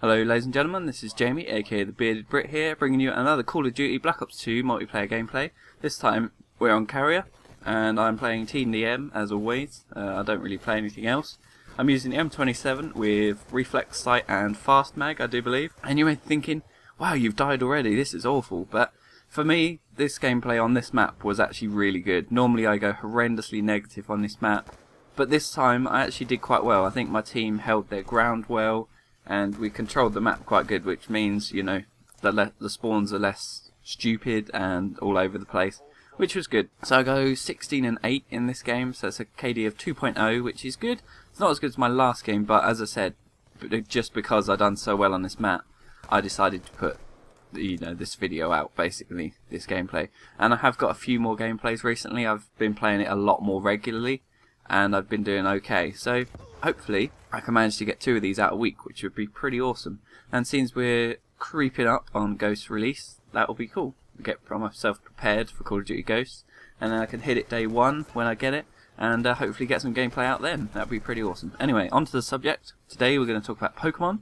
Hello ladies and gentlemen, this is Jamie, aka the Bearded Brit here, bringing you another Call of Duty Black Ops 2 multiplayer gameplay. This time we're on Carrier, and I'm playing TDM as always. I don't really play anything else. I'm using the M27 with reflex sight and fast mag, I do believe. And you may be thinking, wow, you've died already, this is awful. But for me, this gameplay on this map was actually really good. Normally I go horrendously negative on this map, but this time I actually did quite well. I think my team held their ground well, and we controlled the map quite good, which means, you know, the spawns are less stupid and all over the place, which was good. So I go 16 and 8 in this game, so it's a KD of 2.0, which is good. It's not as good as my last game, but as I said, just because I've done so well on this map, I decided to put, you know, this video out, basically, this gameplay. And I have got a few more gameplays recently. I've been playing it a lot more regularly, and I've been doing okay. So hopefully I can manage to get 2 of these out a week, which would be pretty awesome. And since we're creeping up on Ghost release, that will be cool. Get myself prepared for Call of Duty Ghosts, and then I can hit it day 1 when I get it, and hopefully get some gameplay out then. That would be pretty awesome. Anyway, on to the subject. Today we're going to talk about Pokemon.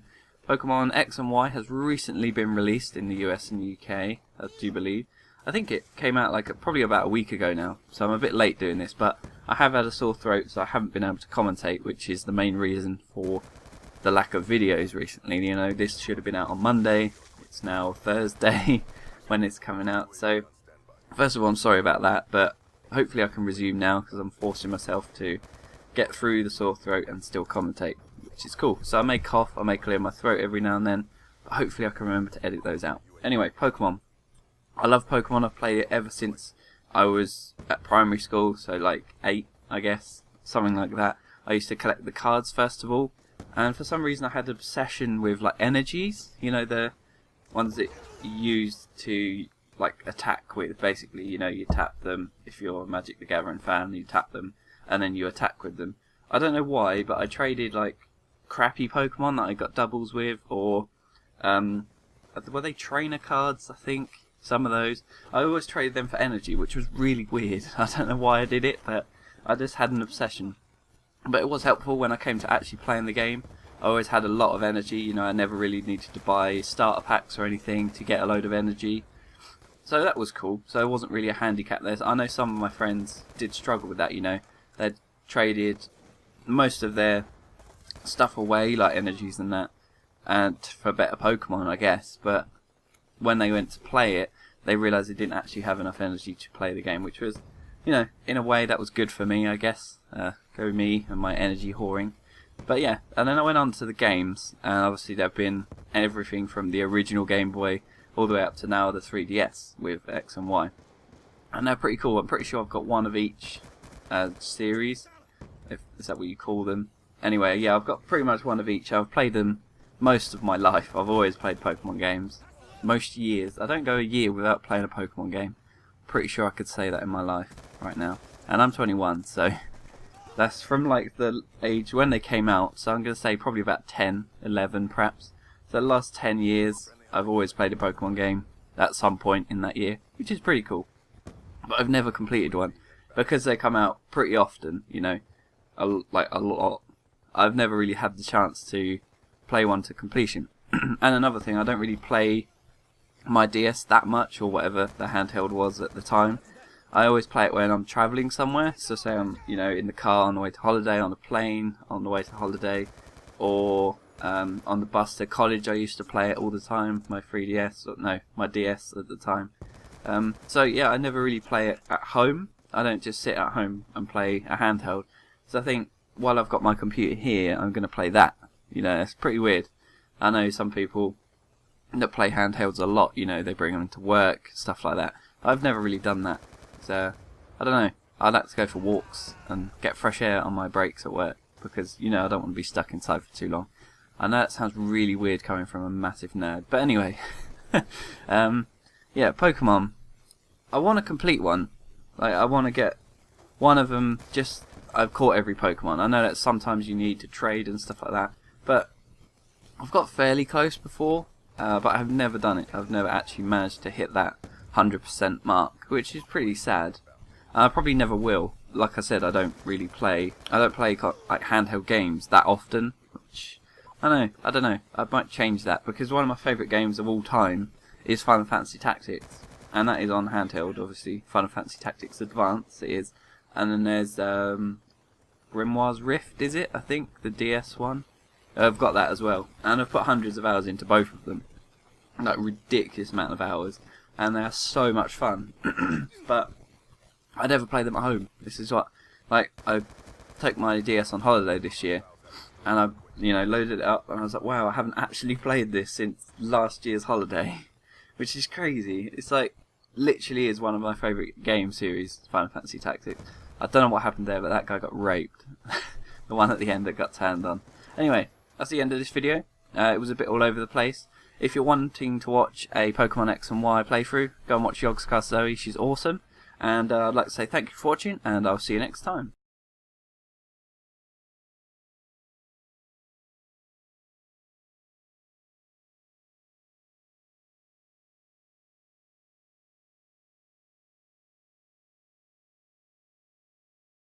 Pokemon X and Y has recently been released in the US and UK, I do believe. I think it came out like probably about a week ago now, so I'm a bit late doing this, but I have had a sore throat, so I haven't been able to commentate, which is the main reason for the lack of videos recently. You know, this should have been out on Monday, it's now Thursday when it's coming out, so first of all I'm sorry about that, but hopefully I can resume now, because I'm forcing myself to get through the sore throat and still commentate, which is cool. So I may cough, I may clear my throat every now and then, but hopefully I can remember to edit those out. Anyway, Pokemon. I love Pokemon. I've played it ever since I was at primary school, so like 8, I guess, something like that. I used to collect the cards first of all, and for some reason I had an obsession with like energies, you know, the ones that you use to like attack with. Basically, you know, you tap them. If you're a Magic the Gathering fan, you tap them and then you attack with them. I don't know why, but I traded like crappy Pokemon that I got doubles with, or were they trainer cards, I think? Some of those. I always traded them for energy, which was really weird. I don't know why I did it, but I just had an obsession. But it was helpful when I came to actually playing the game. I always had a lot of energy, you know, I never really needed to buy starter packs or anything to get a load of energy. So that was cool. So it wasn't really a handicap there. I know some of my friends did struggle with that, you know. They'd traded most of their stuff away, like energies and that, and for better Pokemon, I guess. But when they went to play it, they realised they didn't actually have enough energy to play the game, which was, you know, in a way that was good for me, I guess. Go me and my energy whoring. But yeah, and then I went on to the games, and obviously there have been everything from the original Game Boy all the way up to now the 3DS with X and Y. And they're pretty cool. I'm pretty sure I've got one of each series, is that what you call them? Anyway, yeah, I've got pretty much one of each. I've played them most of my life. I've always played Pokemon games. Most years. I don't go a year without playing a Pokemon game. Pretty sure I could say that in my life right now. And I'm 21, so that's from like the age when they came out. So I'm going to say probably about 10, 11 perhaps. So the last 10 years I've always played a Pokemon game at some point in that year, which is pretty cool. But I've never completed one because they come out pretty often, you know, like a lot. I've never really had the chance to play one to completion. And another thing, I don't really play my DS that much, or whatever the handheld was at the time. I always play it when I'm travelling somewhere, so say I'm, you know, in the car on the way to holiday, on a plane on the way to holiday, or on the bus to college. I used to play it all the time, my 3DS, or no, my DS at the time. So yeah, I never really play it at home. I don't just sit at home and play a handheld. So I think while I've got my computer here, I'm going to play that. You know, it's pretty weird. I know some people that play handhelds a lot, you know, they bring them to work, stuff like that. I've never really done that, so I don't know. I like to go for walks and get fresh air on my breaks at work, because, you know, I don't want to be stuck inside for too long. I know that sounds really weird coming from a massive nerd, but anyway. Yeah, Pokemon. I want to complete one. Like, I want to get one of them. Just, I've caught every Pokemon. I know that sometimes you need to trade and stuff like that, but I've got fairly close before. But I've never done it. I've never actually managed to hit that 100% mark, which is pretty sad. I probably never will. Like I said, I don't play like handheld games that often, which I don't know. I might change that because one of my favourite games of all time is Final Fantasy Tactics, and that is on handheld. Obviously, Final Fantasy Tactics Advance it is, and then there's Grimoire's Rift, is it? I think the DS one. I've got that as well, and I've put hundreds of hours into both of them, like ridiculous amount of hours, and they are so much fun. But I never play them at home. This is what, like, I took my DS on holiday this year, and I, loaded it up, and I was like, wow, I haven't actually played this since last year's holiday, which is crazy. It's like, literally is one of my favourite game series, Final Fantasy Tactics. I don't know what happened there, but that guy got raped. The one at the end that got turned on. Anyway, that's the end of this video. It was a bit all over the place. If you're wanting to watch a Pokemon X and Y playthrough, go and watch Yogscast Zoe, she's awesome. And I'd like to say thank you for watching, and I'll see you next time.